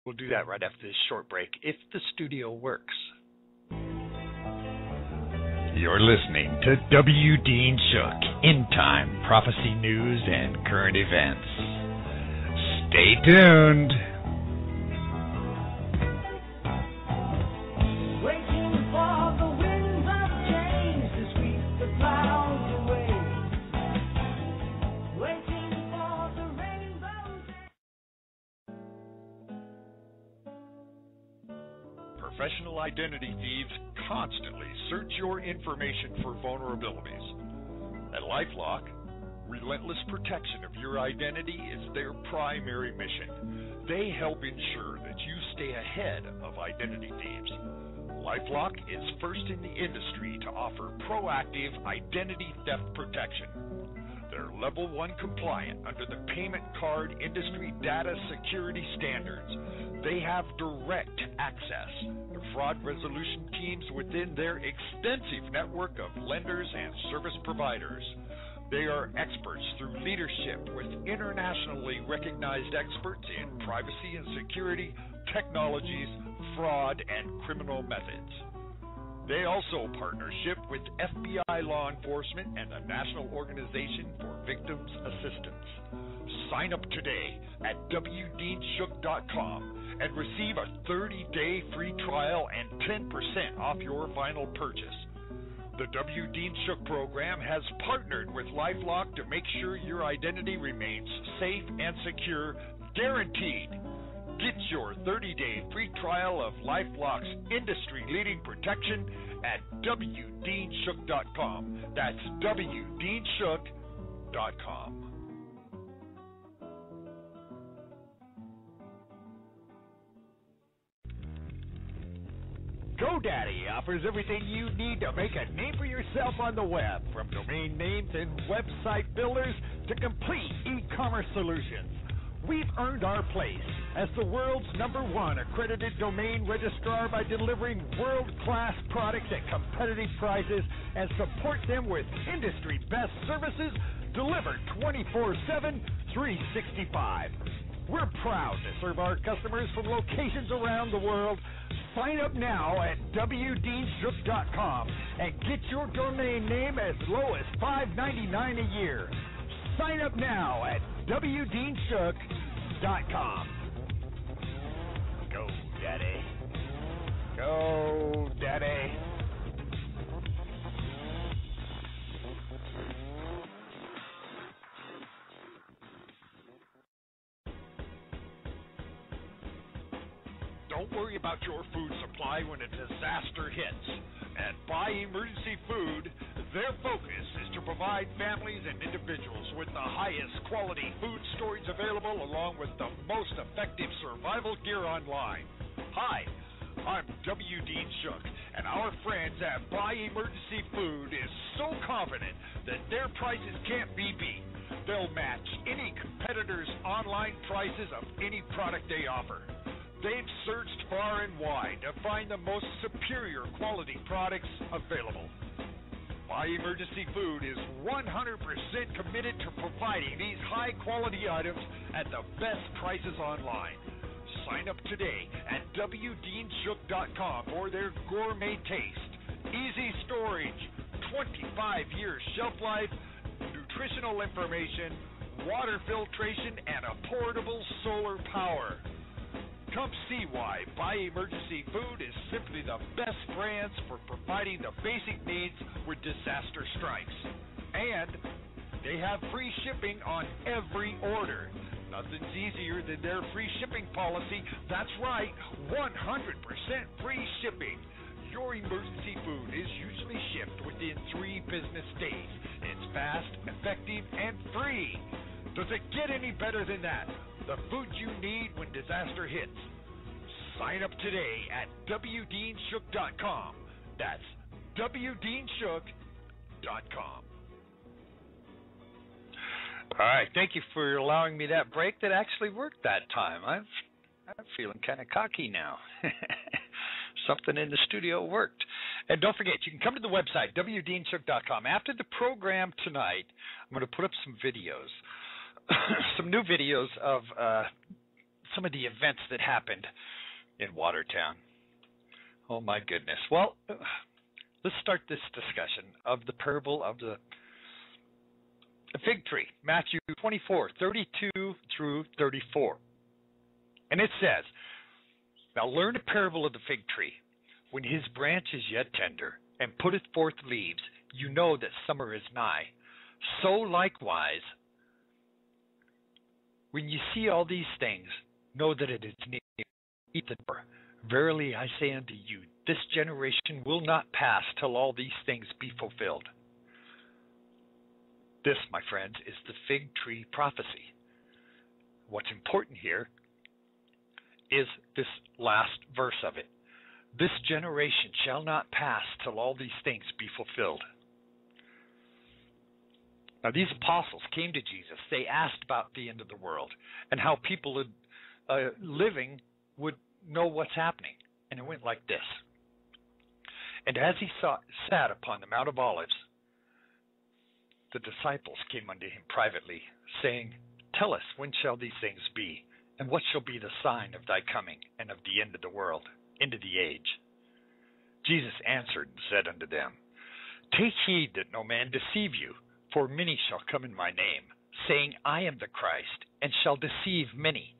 We'll do that right after this short break, if the studio works. You're listening to W. Dean Shook, In Time, Prophecy News, and Current Events. Stay tuned. Professional identity thieves constantly search your information for vulnerabilities. At LifeLock, relentless protection of your identity is their primary mission. They help ensure that you stay ahead of identity thieves. LifeLock is first in the industry to offer proactive identity theft protection. They're level 1 compliant under the payment card industry data security standards. They have direct access to fraud resolution teams within their extensive network of lenders and service providers. They are experts through leadership with internationally recognized experts in privacy and security, technologies, fraud, and criminal methods. They also partnership with FBI law enforcement and the National Organization for Victims Assistance. Sign up today at wdeanshook.com and receive a 30-day free trial and 10% off your final purchase. The W. Dean Shook program has partnered with LifeLock to make sure your identity remains safe and secure, guaranteed. Get your 30-day free trial of LifeLock's industry-leading protection at wdeanshook.com. That's wdeanshook.com. GoDaddy offers everything you need to make a name for yourself on the web, from domain names and website builders to complete e-commerce solutions. We've earned our place as the world's #1 accredited domain registrar by delivering world-class products at competitive prices and support them with industry-best services delivered 24/7, 365. We're proud to serve our customers from locations around the world. Sign up now at wdeanshook.com and get your domain name as low as $5.99 a year. Sign up now at wdeanshook.com. Go, Daddy. Go, Daddy. Don't worry about your food supply when a disaster hits. At Buy Emergency Food, their focus is to provide families and individuals with the highest quality food storage available, along with the most effective survival gear online. Hi, I'm W. Dean Shook, and our friends at Buy Emergency Food is so confident that their prices can't be beat. They'll match any competitor's online prices of any product they offer. They've searched far and wide to find the most superior quality products available. Buy Emergency Food is 100% committed to providing these high-quality items at the best prices online. Sign up today at wdeanshook.com for their gourmet taste, easy storage, 25-year shelf life, nutritional information, water filtration, and a portable solar power. Come see why Buy Emergency Food is simply the best brands for providing the basic needs when disaster strikes. And they have free shipping on every order. Nothing's easier than their free shipping policy. That's right, 100% free shipping. Your emergency food is usually shipped within 3 business days. It's fast, effective, and free. Does it get any better than that? The food you need when disaster hits. Sign up today at wdeanshook.com. That's wdeanshook.com. All right, thank you for allowing me that break. That actually worked that time. I'm feeling kind of cocky now. Something in the studio worked. And don't forget, you can come to the website, wdeanshook.com. After the program tonight, I'm going to put up some videos. Some new videos of some of the events that happened in Watertown. Oh, my goodness. Well, let's start this discussion of the parable of the fig tree, Matthew 24:32 through 34. And it says, "Now learn a parable of the fig tree. When his branch is yet tender, and putteth forth leaves, you know that summer is nigh. So likewise, when you see all these things, know that it is near the door. Verily I say unto you, this generation will not pass till all these things be fulfilled." This, my friends, is the fig tree prophecy. What's important here is this last verse of it. This generation shall not pass till all these things be fulfilled. Now, these apostles came to Jesus. They asked about the end of the world and how people living would know what's happening. And it went like this. "And as he sat upon the Mount of Olives, the disciples came unto him privately, saying, Tell us, when shall these things be? And what shall be the sign of thy coming and of the end of the world, end of the age? Jesus answered and said unto them, Take heed that no man deceive you, for many shall come in my name, saying, I am the Christ, and shall deceive many.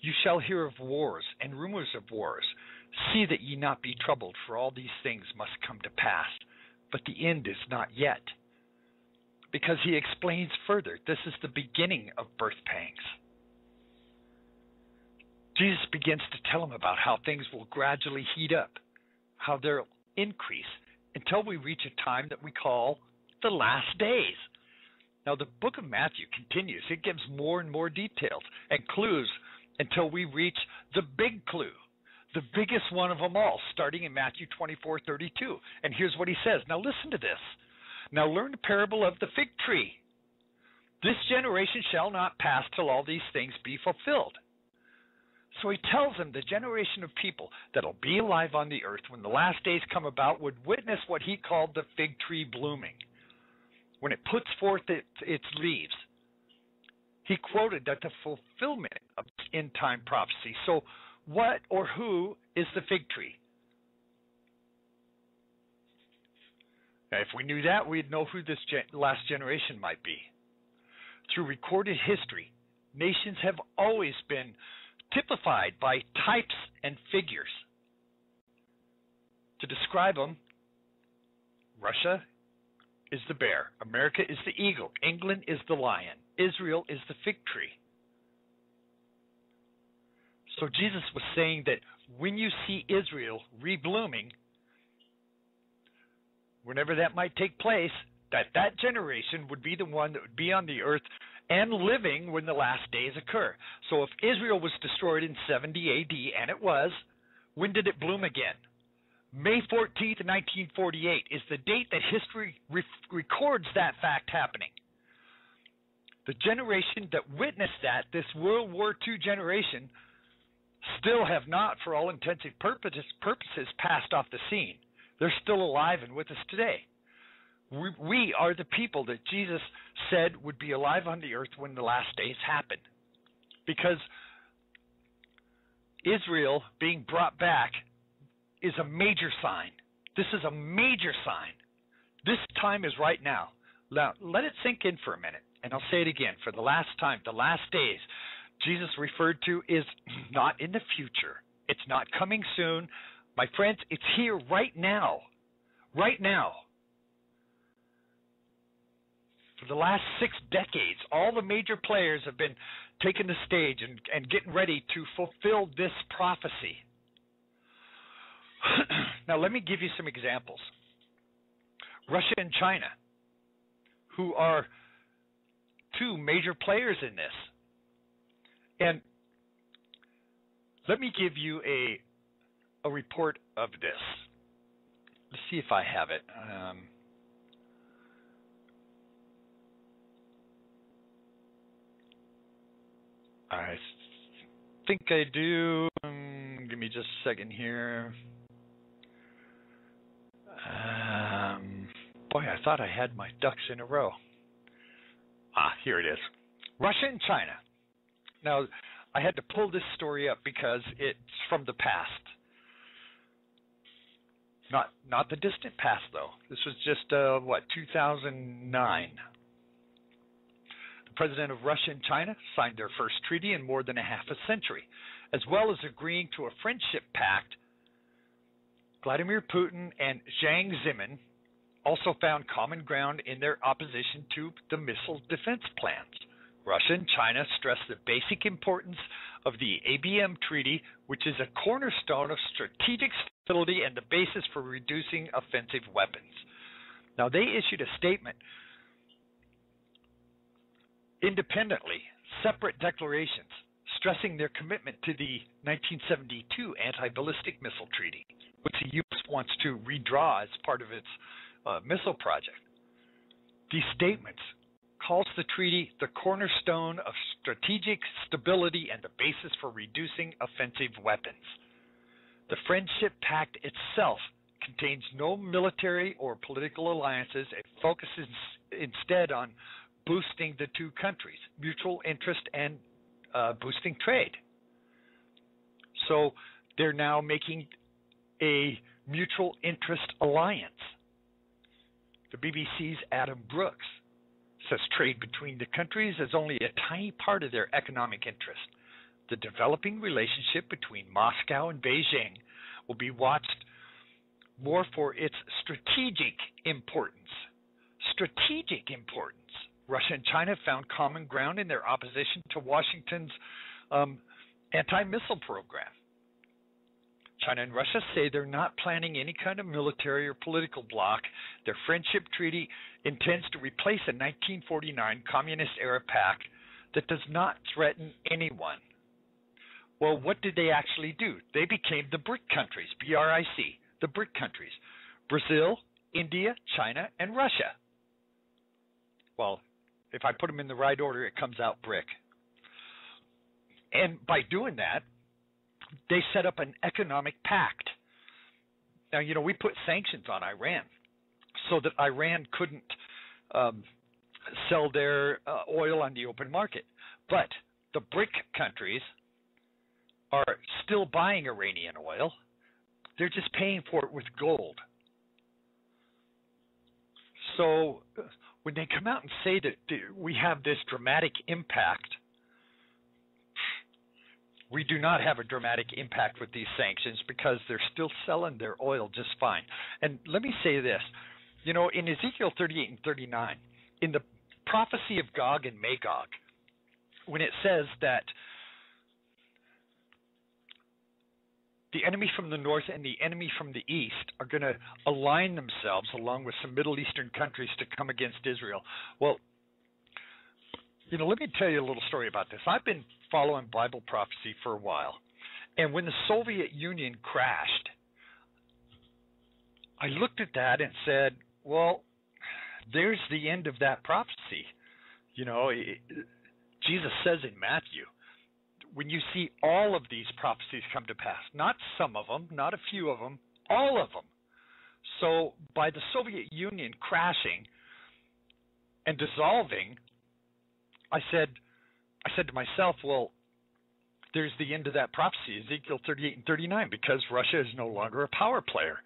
You shall hear of wars and rumors of wars. See that ye not be troubled, for all these things must come to pass, but the end is not yet." Because he explains further, this is the beginning of birth pangs. Jesus begins to tell them about how things will gradually heat up, how they'll increase until we reach a time that we call the last days. Now, the book of Matthew continues. It gives more and more details and clues until we reach the big clue, the biggest one of them all, starting in Matthew 24:32. And here's what he says. Now, listen to this. "Now learn the parable of the fig tree. This generation shall not pass till all these things be fulfilled." So he tells them the generation of people that'll be alive on the earth when the last days come about would witness what he called the fig tree blooming. When it puts forth its leaves, he quoted that the fulfillment of end-time prophecy. So what or who is the fig tree? Now, if we knew that, we'd know who this last generation might be. Through recorded history, nations have always been typified by types and figures. To describe them, Russia is the bear, America is the eagle, England is the lion, Israel is the fig tree. So Jesus was saying that when you see Israel reblooming, whenever that might take place, that generation would be the one that would be on the earth and living when the last days occur. So if Israel was destroyed in 70 AD, and it was, when did it bloom again? May 14th, 1948 is the date that history records that fact happening. The generation that witnessed that, this World War II generation, still have not, for all intents and purposes, passed off the scene. They're still alive and with us today. We are the people that Jesus said would be alive on the earth when the last days happen. Because Israel being brought back is a major sign. This is a major sign. This time is right now. Now, let it sink in for a minute. And I'll say it again. For the last time, the last days, Jesus referred to is not in the future. It's not coming soon. My friends, it's here right now. Right now. For the last 6 decades, all the major players have been taking the stage and getting ready to fulfill this prophecy. Now, let me give you some examples. Russia and China, who are 2 major players in this. And let me give you a report of this. Let's see if I have it. I think I do. Give me just a second here. Boy, I thought I had my ducks in a row. Here it is. Russia and China. Now, I had to pull this story up because it's from the past. Not the distant past, though. This was just, 2009. The president of Russia and China signed their first treaty in more than a half a century, as well as agreeing to a friendship pact. Vladimir Putin and Jiang Zemin also found common ground in their opposition to the missile defense plans. Russia and China stressed the basic importance of the ABM treaty, which is a cornerstone of strategic stability and the basis for reducing offensive weapons. Now, they issued a statement independently, separate declarations, stressing their commitment to the 1972 anti-ballistic missile treaty, which the U.S. wants to redraw as part of its missile project. These statements calls the treaty the cornerstone of strategic stability and the basis for reducing offensive weapons. The Friendship Pact itself contains no military or political alliances. It focuses instead on boosting the two countries' mutual interest and boosting trade. So they're now making a mutual interest alliance. The BBC's Adam Brooks says trade between the countries is only a tiny part of their economic interest. The developing relationship between Moscow and Beijing will be watched more for its strategic importance. Strategic importance. Russia and China found common ground in their opposition to Washington's anti-missile program. China and Russia say they're not planning any kind of military or political bloc. Their friendship treaty intends to replace a 1949 communist-era pact that does not threaten anyone. Well, what did they actually do? They became the BRIC countries, B-R-I-C, the BRIC countries, Brazil, India, China, and Russia. Well, if I put them in the right order, it comes out BRIC. And by doing that, they set up an economic pact. Now, we put sanctions on Iran so that Iran couldn't sell their oil on the open market. But the BRIC countries are still buying Iranian oil. They're just paying for it with gold. So when they come out and say that we have this dramatic impact, we do not have a dramatic impact with these sanctions because they're still selling their oil just fine. And let me say this, in Ezekiel 38 and 39, in the prophecy of Gog and Magog, when it says that the enemy from the north and the enemy from the east are going to align themselves along with some Middle Eastern countries to come against Israel. Well, let me tell you a little story about this. I've been following Bible prophecy for a while. And when the Soviet Union crashed, I looked at that and said, well, there's the end of that prophecy. Jesus says in Matthew, when you see all of these prophecies come to pass, not some of them, not a few of them, all of them. So by the Soviet Union crashing and dissolving, I said to myself, well, there's the end of that prophecy, Ezekiel 38 and 39, because Russia is no longer a power player.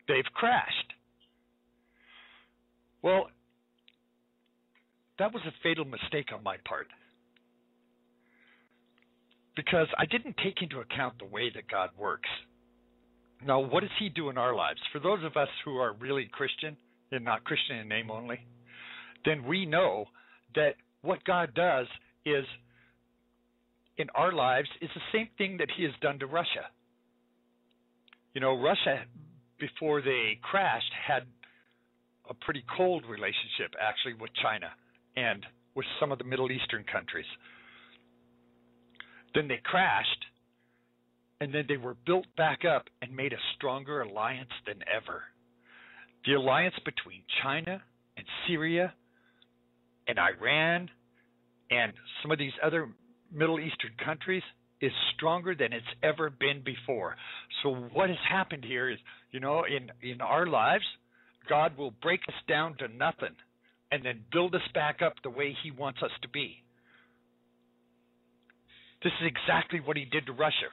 They've crashed. Well, that was a fatal mistake on my part, because I didn't take into account the way that God works. Now, what does He do in our lives? For those of us who are really Christian and not Christian in name only, then we know that what God does is in our lives is the same thing that He has done to Russia. Russia, before they crashed, had a pretty cold relationship actually with China and with some of the Middle Eastern countries. Then they crashed, and then they were built back up and made a stronger alliance than ever. The alliance between China and Syria and Iran and some of these other Middle Eastern countries is stronger than it's ever been before. So what has happened here is, in our lives, God will break us down to nothing and then build us back up the way He wants us to be. This is exactly what he did to Russia.